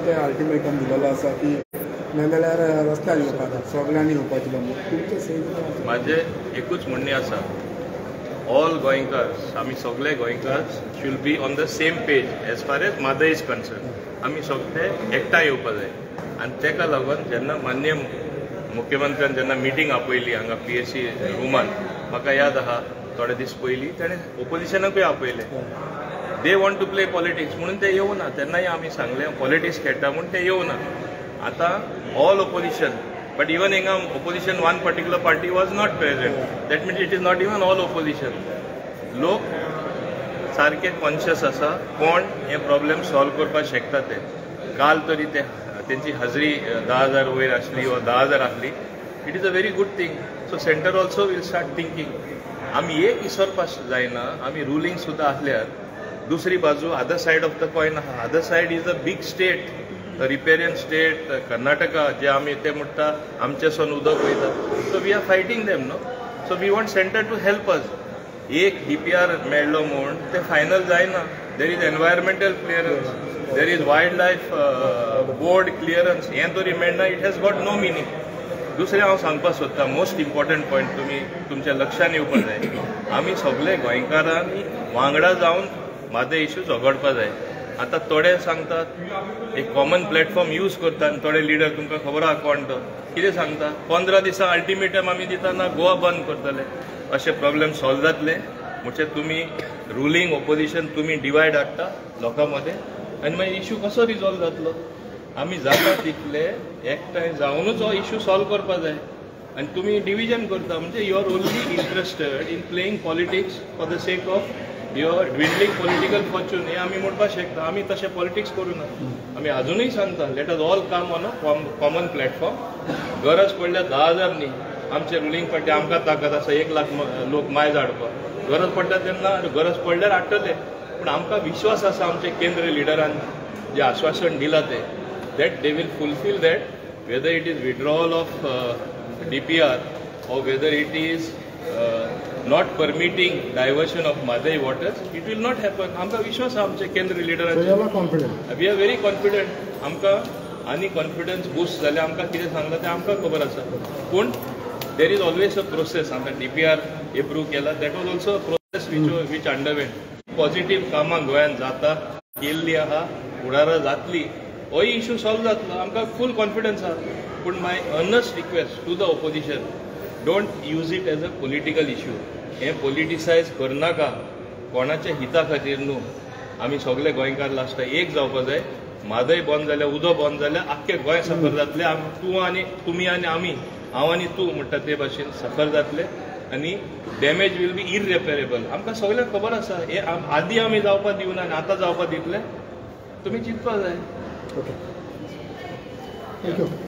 ते अल्टिमेटम दिलेलो आसा की नाजाल्यार रस्त्यार येवपाक सगळ्यांनी येवपाचें तुमचें सही माझे एकूच म्हणणे आसा ऑल गोंयकार्स आमी सगळे गोंयकार्स should be on the same page as far as Mhadei is concern आमी सगळे एकठांय येवपा जाय आनी तेका लागून जेन्ना मान्य मुख्यमंत्र्यान जेन्ना मिटींग आपयली हांगा PSC रुमान म्हाका याद आहा थोडे दीस पयलीं ताणें ओपोजिशनाकूय आपयलें they want to play politics म्हणून ते येवना तेन्नाय आमी सांगलें पॉलिटिक्स खेळटा म्हणून ते येवना आतां ऑल ओपोजिशन बट इवन हिंगा opposition one particular party was not present that means it is not even all opposition लोक सारके कॉन्शियस आसा कोण हे प्रॉब्लेम सॉल्व करपाक शकता ते काल तरी ते तेंची हाजरी 10,000 वयर आसली वा 10,000 आसली it is a very good thing so centre also will start thinking आमी एक इसरपाक जायना आमी रुलींग सुद्दां आसल्यार दुसरी बाजू other side of the coin आहा other side is a big state riparian state Karnataka जे आमी ते म्हणटा आमचेसून उदक वयता so we are fighting them no so we want centre to help us एक DPR मेळ्ळो म्हूण ते फायनल जायना there is environmental clearance there is wildlife board clearance हें तरी मेळना it has got no meaning दुसरें हांव सांगपाक सोदतां मोस्ट इम्पॉर्टंट पॉयंट तुमी तुमच्या लक्षान येवपाक जाय आमी सगळे गोंयकारांनी वांगडा जावन म्हादय इश्यू झगडपाक जाय आतां थोडे सांगतात एक कॉमन प्लॅटफॉर्म यूज करता आनी थोडे लिडर तुमकां खबर आहा कोण तो कितें सांगता 15 दिसां अल्टिमेटम आमी दितना गोवा बंद करतले अशे प्रॉब्लेम सॉल्व जातले म्हणजे तुम्ही रुलींग ओपोजिशन तुम्ही डिवायड हाडटा लोकां मदें आनी मागीर इश्यू कसो रिजॉल्व जातलो आमी जाता तितले एकठांय जावनूच हो इश्यू सॉल्व करपाक जाय आनी तुमी डिविजन करता म्हणजे you are only interested in playing politics for the sake of your dwindling political fortune हे आमी म्हणपाक शकता आमी तशें पॉलिटिक्स करूना आमी अजूनय सांगता let us all come on a common platform गरज पडल्यार 10,000 न्ही आमचे रुलींग पार्टी आमकां ताकद आसा 1 लाख लोक माय झाडपाक गरज पडटा तेन्ना गरज पडल्यार हाडटले पूण आमकां विश्वास आसा आमचे केंद्र लिडरान जे आश्वासन दिलां ते that they will fulfil that whether it is withdrawal of DPR or whether it is not permitting diversion of Madai waters, it will not happen. आमकां विश्वास आहा आमचे केंद्र लिडरांचेर वी आर व्हेरी कॉन्फिडंट आमकां आनी कॉन्फिडन्स बूस्ट जाल्यार आमकां कितें सांगलां तें आमकां खबर आसा पूण there is always a process आमकां DPR एप्रूव केला that was also a process which underwent positive कामां गोंयांत जाता केल्ली आहा फुडारां जातली होय इश्यू सॉल्व जातलो आमकां फूल कॉन्फिडन्स आहा पूण my earnest request to the opposition don't use it as a political issue हें पॉलिटिसायज करनाका कोणाच्या हिता खातीर न्हू आमी सगळे गोंयकार लास्ट एक जावपाक जाय म्हादय बंद जाल्यार उदक बंद जाल्यार आख्खे गोंय सफर जातले तूं आनी तुमी आनी आमी हांव आनी तूं म्हणटा ते भाशेन सफर जातले आनी डॅमेज वील बी इररिपेरेबल आमकां सगळ्यांक खबर आसा हे आदीं आमी जावपाक दिवना आनी आतां जावपाक दितले तुमी चिंतपाक जाय. Okay thank you.